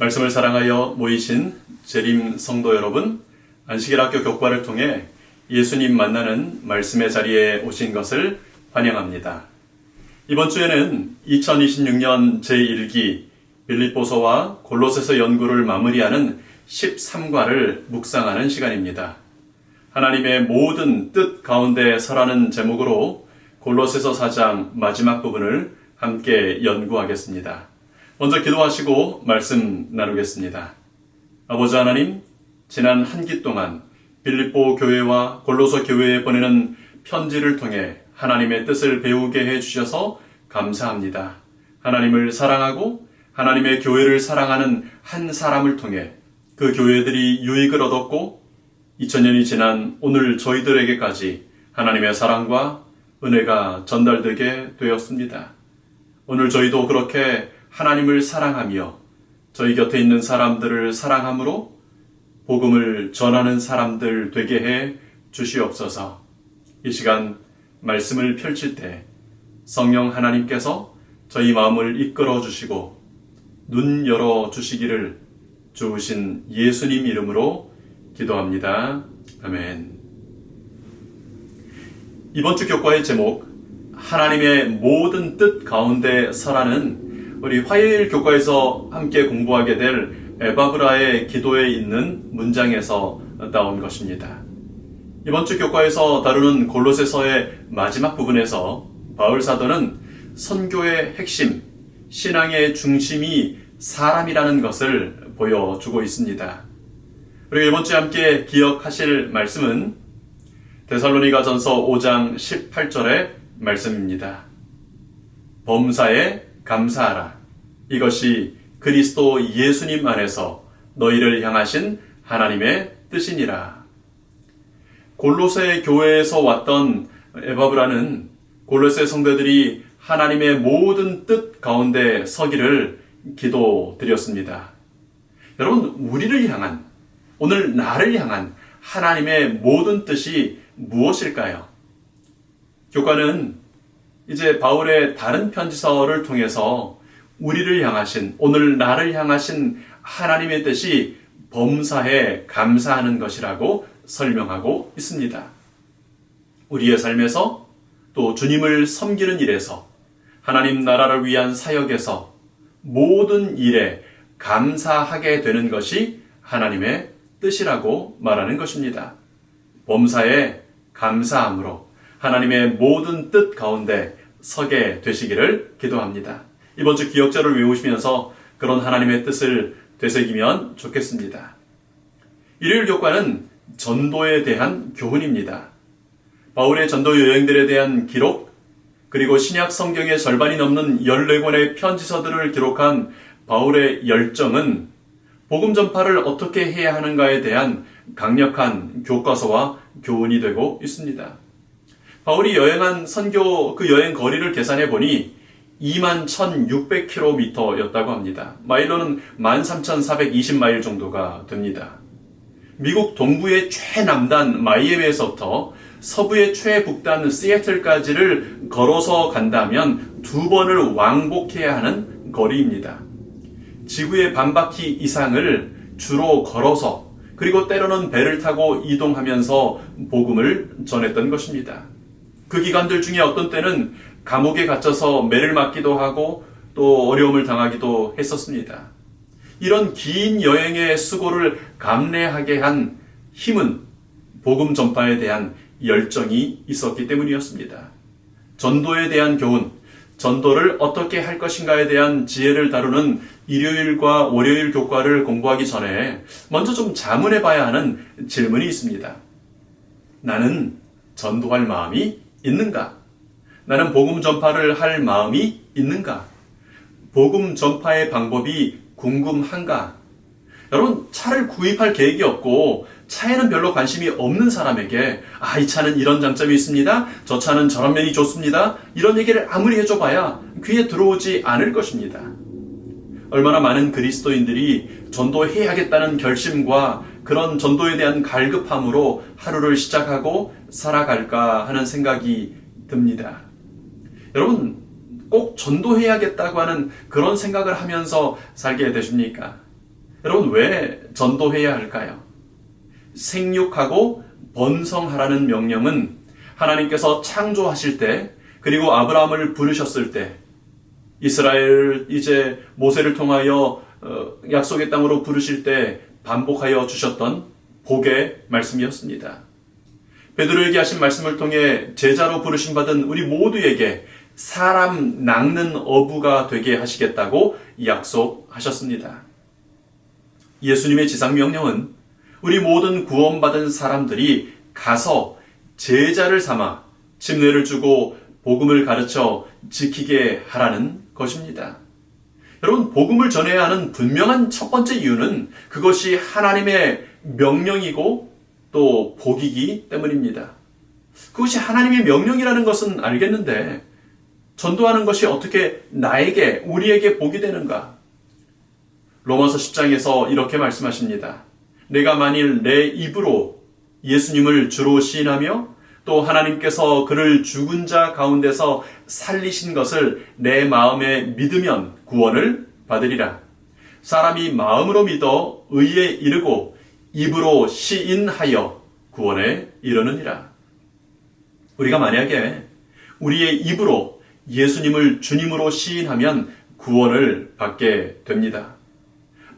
말씀을 사랑하여 모이신 재림 성도 여러분, 안식일 학교 교과를 통해 예수님 만나는 말씀의 자리에 오신 것을 환영합니다. 이번 주에는 2026년 제1기 빌립보서와 골로새서 연구를 마무리하는 13과를 묵상하는 시간입니다. 하나님의 모든 뜻 가운데 서라는 제목으로 골로새서 4장 마지막 부분을 함께 연구하겠습니다. 먼저 기도하시고 말씀 나누겠습니다. 아버지 하나님, 지난 한 기 동안 빌립보 교회와 골로새 교회에 보내는 편지를 통해 하나님의 뜻을 배우게 해주셔서 감사합니다. 하나님을 사랑하고 하나님의 교회를 사랑하는 한 사람을 통해 그 교회들이 유익을 얻었고 2000년이 지난 오늘 저희들에게까지 하나님의 사랑과 은혜가 전달되게 되었습니다. 오늘 저희도 그렇게 하나님을 사랑하며 저희 곁에 있는 사람들을 사랑함으로 복음을 전하는 사람들 되게 해 주시옵소서. 이 시간 말씀을 펼칠 때 성령 하나님께서 저희 마음을 이끌어 주시고 눈 열어 주시기를 주신 예수님 이름으로 기도합니다. 아멘. 이번 주 교과의 제목, 하나님의 모든 뜻 가운데 서라는 우리 화요일 교과에서 함께 공부하게 될 에바브라의 기도에 있는 문장에서 따온 것입니다. 이번 주 교과에서 다루는 골로새서의 마지막 부분에서 바울 사도는 선교의 핵심, 신앙의 중심이 사람이라는 것을 보여주고 있습니다. 그리고 이번 주에 함께 기억하실 말씀은 데살로니가전서 5장 18절의 말씀입니다. 범사에 감사하라. 이것이 그리스도 예수님 안에서 너희를 향하신 하나님의 뜻이니라. 골로새 교회에서 왔던 에바브라는 골로새 성도들이 하나님의 모든 뜻 가운데 서기를 기도드렸습니다. 여러분, 우리를 향한, 오늘 나를 향한 하나님의 모든 뜻이 무엇일까요? 교과는 이제 바울의 다른 편지서를 통해서 우리를 향하신, 오늘 나를 향하신 하나님의 뜻이 범사에 감사하는 것이라고 설명하고 있습니다. 우리의 삶에서 또 주님을 섬기는 일에서 하나님 나라를 위한 사역에서 모든 일에 감사하게 되는 것이 하나님의 뜻이라고 말하는 것입니다. 범사에 감사함으로 하나님의 모든 뜻 가운데 서게 되시기를 기도합니다. 이번 주 기억절을 외우시면서 그런 하나님의 뜻을 되새기면 좋겠습니다. 일요일 교과는 전도에 대한 교훈입니다. 바울의 전도 여행들에 대한 기록, 그리고 신약 성경의 절반이 넘는 14권의 편지서들을 기록한 바울의 열정은 복음 전파를 어떻게 해야 하는가에 대한 강력한 교과서와 교훈이 되고 있습니다. 바울이 여행한 선교 그 여행 거리를 계산해 보니 21,600km였다고 합니다. 마일로는 13,420마일 정도가 됩니다. 미국 동부의 최남단 마이애미에서부터 서부의 최북단 시애틀까지를 걸어서 간다면 2번을 왕복해야 하는 거리입니다. 지구의 반바퀴 이상을 주로 걸어서, 그리고 때로는 배를 타고 이동하면서 복음을 전했던 것입니다. 그 기간들 중에 어떤 때는 감옥에 갇혀서 매를 맞기도 하고 또 어려움을 당하기도 했었습니다. 이런 긴 여행의 수고를 감내하게 한 힘은 복음 전파에 대한 열정이 있었기 때문이었습니다. 전도에 대한 교훈, 전도를 어떻게 할 것인가에 대한 지혜를 다루는 일요일과 월요일 교과를 공부하기 전에 먼저 좀 자문해 봐야 하는 질문이 있습니다. 나는 전도할 마음이 있는가? 나는 복음 전파를 할 마음이 있는가? 복음 전파의 방법이 궁금한가? 여러분, 차를 구입할 계획이 없고 차에는 별로 관심이 없는 사람에게 이 차는 이런 장점이 있습니다. 저 차는 저런 면이 좋습니다. 이런 얘기를 아무리 해줘봐야 귀에 들어오지 않을 것입니다. 얼마나 많은 그리스도인들이 전도해야겠다는 결심과 그런 전도에 대한 갈급함으로 하루를 시작하고 살아갈까 하는 생각이 듭니다. 여러분, 꼭 전도해야겠다고 하는 그런 생각을 하면서 살게 되십니까? 여러분, 왜 전도해야 할까요? 생육하고 번성하라는 명령은 하나님께서 창조하실 때, 그리고 아브라함을 부르셨을 때, 이스라엘 이제 모세를 통하여 약속의 땅으로 부르실 때 반복하여 주셨던 복의 말씀이었습니다. 베드로에게 하신 말씀을 통해 제자로 부르심 받은 우리 모두에게 사람 낳는 어부가 되게 하시겠다고 약속하셨습니다. 예수님의 지상명령은 우리 모든 구원받은 사람들이 가서 제자를 삼아 침례를 주고 복음을 가르쳐 지키게 하라는 것입니다. 여러분, 복음을 전해야 하는 분명한 첫 번째 이유는 그것이 하나님의 명령이고 또 복이기 때문입니다. 그것이 하나님의 명령이라는 것은 알겠는데 전도하는 것이 어떻게 나에게, 우리에게 복이 되는가? 로마서 10장에서 이렇게 말씀하십니다. 내가 만일 내 입으로 예수님을 주로 시인하며 또 하나님께서 그를 죽은 자 가운데서 살리신 것을 내 마음에 믿으면 구원을 받으리라. 사람이 마음으로 믿어 의에 이르고 입으로 시인하여 구원에 이르느니라. 우리가 만약에 우리의 입으로 예수님을 주님으로 시인하면 구원을 받게 됩니다.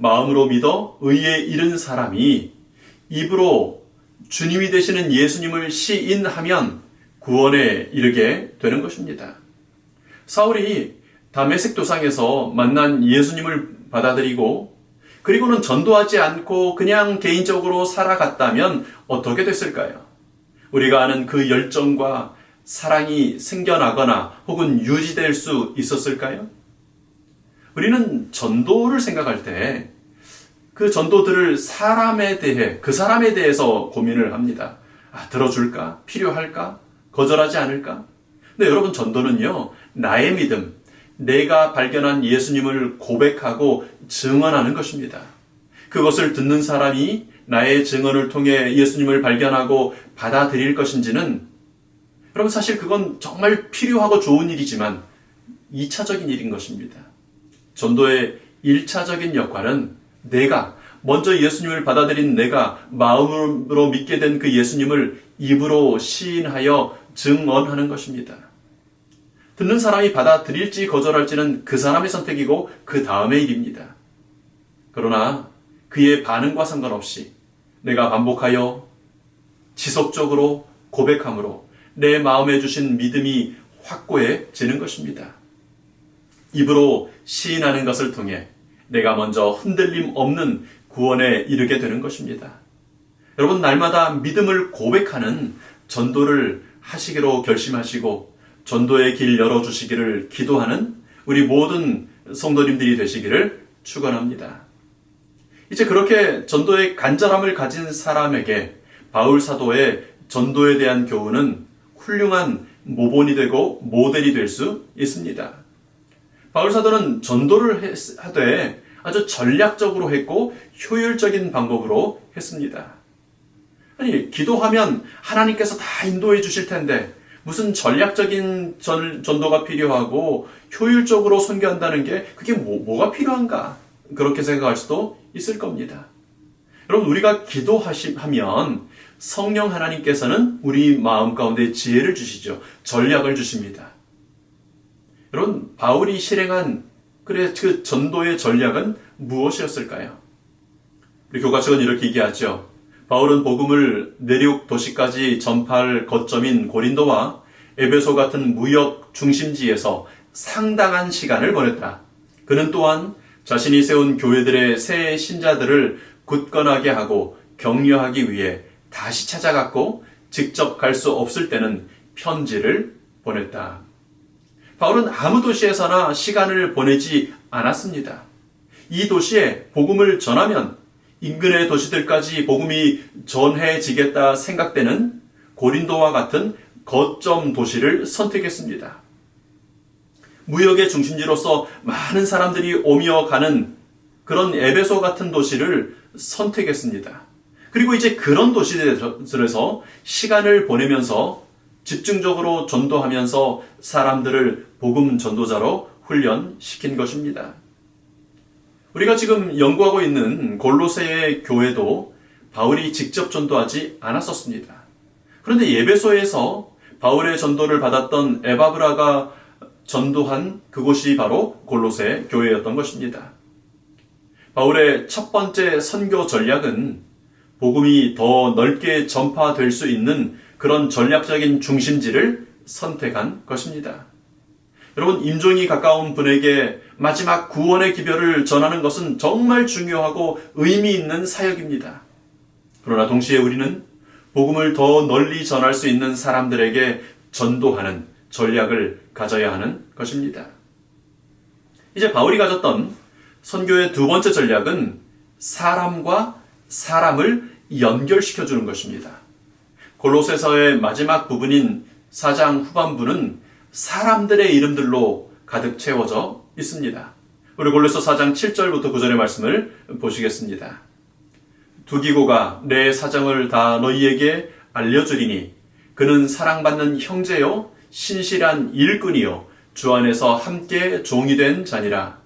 마음으로 믿어 의에 이른 사람이 입으로 주님이 되시는 예수님을 시인하면 구원에 이르게 되는 것입니다. 사울이 다메섹 도상에서 만난 예수님을 받아들이고 그리고는 전도하지 않고 그냥 개인적으로 살아갔다면 어떻게 됐을까요? 우리가 아는 그 열정과 사랑이 생겨나거나 혹은 유지될 수 있었을까요? 우리는 전도를 생각할 때 그 전도들을 사람에 대해, 그 사람에 대해서 고민을 합니다. 들어줄까? 필요할까? 거절하지 않을까? 근데 여러분, 전도는요, 나의 믿음, 내가 발견한 예수님을 고백하고 증언하는 것입니다. 그것을 듣는 사람이 나의 증언을 통해 예수님을 발견하고 받아들일 것인지는, 여러분, 사실 그건 정말 필요하고 좋은 일이지만 2차적인 일인 것입니다. 전도의 1차적인 역할은 내가, 먼저 예수님을 받아들인 내가 마음으로 믿게 된 그 예수님을 입으로 시인하여 증언하는 것입니다. 듣는 사람이 받아들일지 거절할지는 그 사람의 선택이고 그 다음의 일입니다. 그러나 그의 반응과 상관없이 내가 반복하여 지속적으로 고백함으로 내 마음에 주신 믿음이 확고해지는 것입니다. 입으로 시인하는 것을 통해 내가 먼저 흔들림 없는 구원에 이르게 되는 것입니다. 여러분, 날마다 믿음을 고백하는 전도를 하시기로 결심하시고 전도의 길 열어주시기를 기도하는 우리 모든 성도님들이 되시기를 축원합니다. 이제 그렇게 전도의 간절함을 가진 사람에게 바울 사도의 전도에 대한 교훈은 훌륭한 모본이 되고 모델이 될 수 있습니다. 바울 사도는 전도를 하되 아주 전략적으로 했고 효율적인 방법으로 했습니다. 아니, 기도하면 하나님께서 다 인도해 주실 텐데 무슨 전략적인 전도가 필요하고 효율적으로 선교한다는 게 그게 뭐가 필요한가? 그렇게 생각할 수도 있을 겁니다. 여러분, 우리가 기도하면 성령 하나님께서는 우리 마음 가운데 지혜를 주시죠. 전략을 주십니다. 여러분, 바울이 실행한 그 전도의 전략은 무엇이었을까요? 우리 교과서는 이렇게 얘기하죠. 바울은 복음을 내륙 도시까지 전파할 거점인 고린도와 에베소 같은 무역 중심지에서 상당한 시간을 보냈다. 그는 또한 자신이 세운 교회들의 새 신자들을 굳건하게 하고 격려하기 위해 다시 찾아갔고 직접 갈 수 없을 때는 편지를 보냈다. 바울은 아무 도시에서나 시간을 보내지 않았습니다. 이 도시에 복음을 전하면 인근의 도시들까지 복음이 전해지겠다 생각되는 고린도와 같은 거점 도시를 선택했습니다. 무역의 중심지로서 많은 사람들이 오며 가는 그런 에베소 같은 도시를 선택했습니다. 그리고 이제 그런 도시들에서 시간을 보내면서 집중적으로 전도하면서 사람들을 복음 전도자로 훈련시킨 것입니다. 우리가 지금 연구하고 있는 골로새의 교회도 바울이 직접 전도하지 않았었습니다. 그런데 예배소에서 바울의 전도를 받았던 에바브라가 전도한 그곳이 바로 골로새 교회였던 것입니다. 바울의 첫 번째 선교 전략은 복음이 더 넓게 전파될 수 있는 그런 전략적인 중심지를 선택한 것입니다. 여러분, 임종이 가까운 분에게 마지막 구원의 기별을 전하는 것은 정말 중요하고 의미 있는 사역입니다. 그러나 동시에 우리는 복음을 더 널리 전할 수 있는 사람들에게 전도하는 전략을 가져야 하는 것입니다. 이제 바울이 가졌던 선교의 두 번째 전략은 사람과 사람을 연결시켜주는 것입니다. 골로새서의 마지막 부분인 4장 후반부는 사람들의 이름들로 가득 채워져 있습니다. 우리 골로새 4장 7절부터 9절의 말씀을 보시겠습니다. 두기고가 내 사정을 다 너희에게 알려주리니 그는 사랑받는 형제요 신실한 일꾼이요 주 안에서 함께 종이 된 자니라.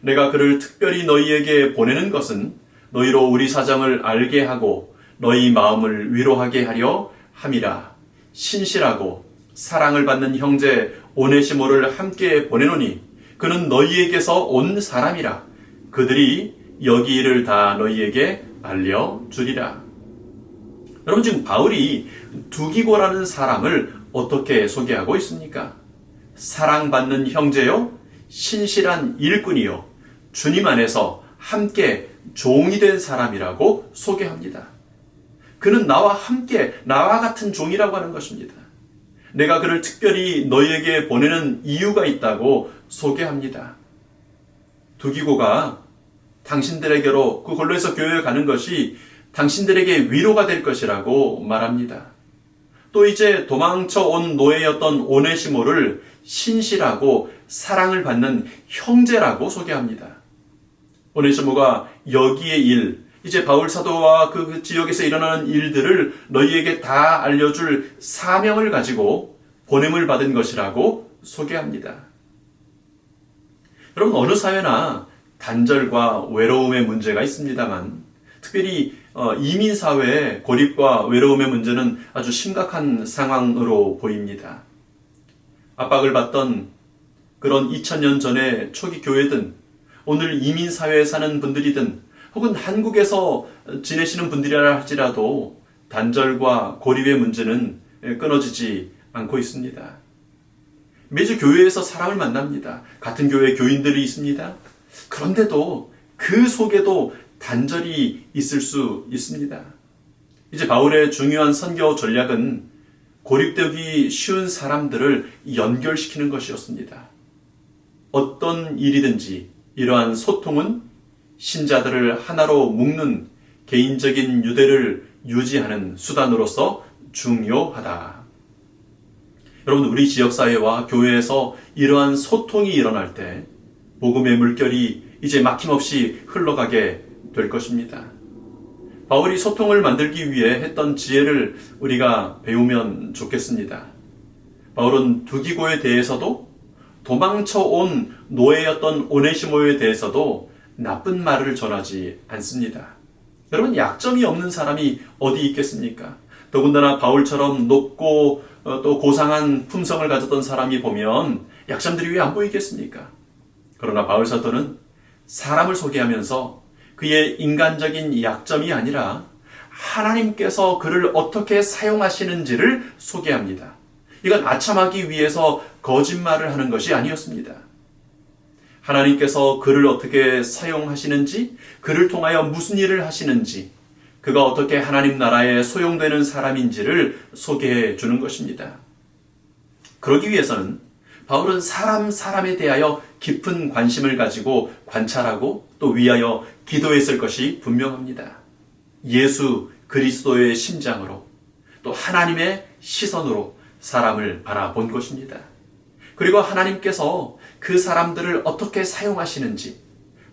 내가 그를 특별히 너희에게 보내는 것은 너희로 우리 사정을 알게 하고 너희 마음을 위로하게 하려 함이라. 신실하고 사랑을 받는 형제 오네시모를 함께 보내노니 그는 너희에게서 온 사람이라. 그들이 여기 일을 다 너희에게 알려주리라. 여러분, 지금 바울이 두기고라는 사람을 어떻게 소개하고 있습니까? 사랑받는 형제요 신실한 일꾼이요 주님 안에서 함께 종이 된 사람이라고 소개합니다. 그는 나와 함께 나와 같은 종이라고 하는 것입니다. 내가 그를 특별히 너희에게 보내는 이유가 있다고 소개합니다. 두기고가 당신들에게로 그 골로에서 교회에 가는 것이 당신들에게 위로가 될 것이라고 말합니다. 또 이제 도망쳐 온 노예였던 오네시모를 신실하고 사랑을 받는 형제라고 소개합니다. 오네시모가 여기의 일, 이제 바울 사도와 그 지역에서 일어나는 일들을 너희에게 다 알려줄 사명을 가지고 보냄을 받은 것이라고 소개합니다. 여러분, 어느 사회나 단절과 외로움의 문제가 있습니다만 특별히 이민사회의 고립과 외로움의 문제는 아주 심각한 상황으로 보입니다. 압박을 받던 그런 2000년 전의 초기 교회든 오늘 이민사회에 사는 분들이든 혹은 한국에서 지내시는 분들이라 할지라도 단절과 고립의 문제는 끊어지지 않고 있습니다. 매주 교회에서 사람을 만납니다. 같은 교회 교인들이 있습니다. 그런데도 그 속에도 단절이 있을 수 있습니다. 이제 바울의 중요한 선교 전략은 고립되기 쉬운 사람들을 연결시키는 것이었습니다. 어떤 일이든지 이러한 소통은 신자들을 하나로 묶는 개인적인 유대를 유지하는 수단으로서 중요하다. 여러분, 우리 지역사회와 교회에서 이러한 소통이 일어날 때 복음의 물결이 이제 막힘없이 흘러가게 될 것입니다. 바울이 소통을 만들기 위해 했던 지혜를 우리가 배우면 좋겠습니다. 바울은 두기고에 대해서도 도망쳐 온 노예였던 오네시모에 대해서도 나쁜 말을 전하지 않습니다. 여러분, 약점이 없는 사람이 어디 있겠습니까? 더군다나 바울처럼 높고 또 고상한 품성을 가졌던 사람이 보면 약점들이 왜 안 보이겠습니까? 그러나 바울 사도는 사람을 소개하면서 그의 인간적인 약점이 아니라 하나님께서 그를 어떻게 사용하시는지를 소개합니다. 이건 아첨하기 위해서 거짓말을 하는 것이 아니었습니다. 하나님께서 그를 어떻게 사용하시는지, 그를 통하여 무슨 일을 하시는지, 그가 어떻게 하나님 나라에 소용되는 사람인지를 소개해 주는 것입니다. 그러기 위해서는 바울은 사람에 대하여 깊은 관심을 가지고 관찰하고 또 위하여 기도했을 것이 분명합니다. 예수 그리스도의 심장으로 또 하나님의 시선으로 사람을 바라본 것입니다. 그리고 하나님께서 그 사람들을 어떻게 사용하시는지,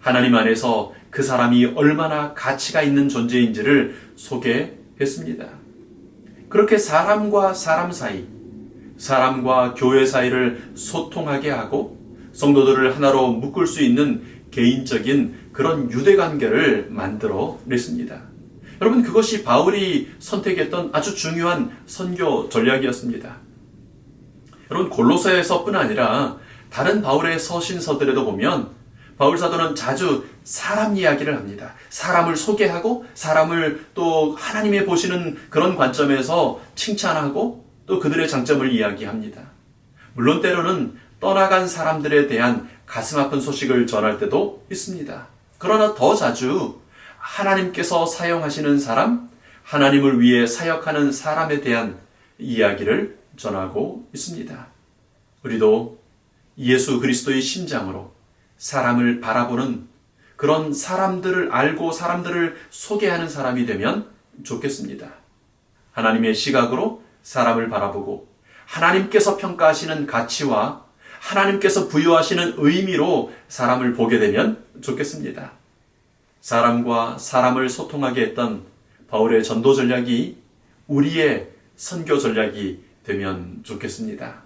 하나님 안에서 그 사람이 얼마나 가치가 있는 존재인지를 소개했습니다. 그렇게 사람과 사람 사이, 사람과 교회 사이를 소통하게 하고 성도들을 하나로 묶을 수 있는 개인적인 그런 유대 관계를 만들어 냈습니다. 여러분, 그것이 바울이 선택했던 아주 중요한 선교 전략이었습니다. 여러분, 골로새에서뿐 아니라 다른 바울의 서신서들에도 보면 바울 사도는 자주 사람 이야기를 합니다. 사람을 소개하고 사람을 또 하나님의 보시는 그런 관점에서 칭찬하고 또 그들의 장점을 이야기합니다. 물론 때로는 떠나간 사람들에 대한 가슴 아픈 소식을 전할 때도 있습니다. 그러나 더 자주 하나님께서 사용하시는 사람, 하나님을 위해 사역하는 사람에 대한 이야기를 전하고 있습니다. 우리도 예수 그리스도의 심장으로 사람을 바라보는 그런 사람들을 알고 사람들을 소개하는 사람이 되면 좋겠습니다. 하나님의 시각으로 사람을 바라보고 하나님께서 평가하시는 가치와 하나님께서 부여하시는 의미로 사람을 보게 되면 좋겠습니다. 사람과 사람을 소통하게 했던 바울의 전도 전략이 우리의 선교 전략이 되면 좋겠습니다.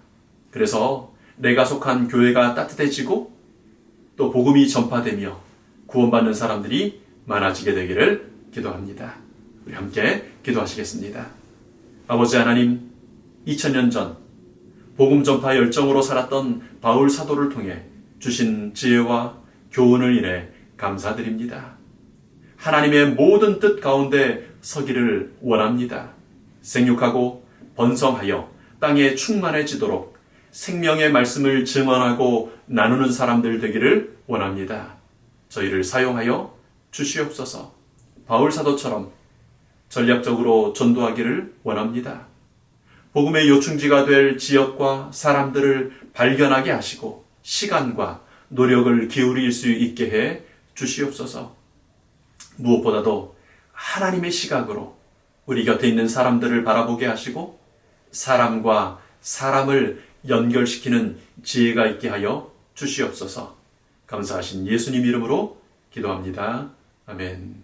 그래서 내가 속한 교회가 따뜻해지고 또 복음이 전파되며 구원받는 사람들이 많아지게 되기를 기도합니다. 우리 함께 기도하시겠습니다. 아버지 하나님, 2000년 전 복음 전파 열정으로 살았던 바울 사도를 통해 주신 지혜와 교훈을 인해 감사드립니다. 하나님의 모든 뜻 가운데 서기를 원합니다. 생육하고 번성하여 땅에 충만해지도록 생명의 말씀을 증언하고 나누는 사람들 되기를 원합니다. 저희를 사용하여 주시옵소서. 바울 사도처럼 전략적으로 전도하기를 원합니다. 복음의 요충지가 될 지역과 사람들을 발견하게 하시고 시간과 노력을 기울일 수 있게 해 주시옵소서. 무엇보다도 하나님의 시각으로 우리 곁에 있는 사람들을 바라보게 하시고 사람과 사람을 연결시키는 지혜가 있게 하여 주시옵소서. 감사하신 예수님 이름으로 기도합니다. 아멘.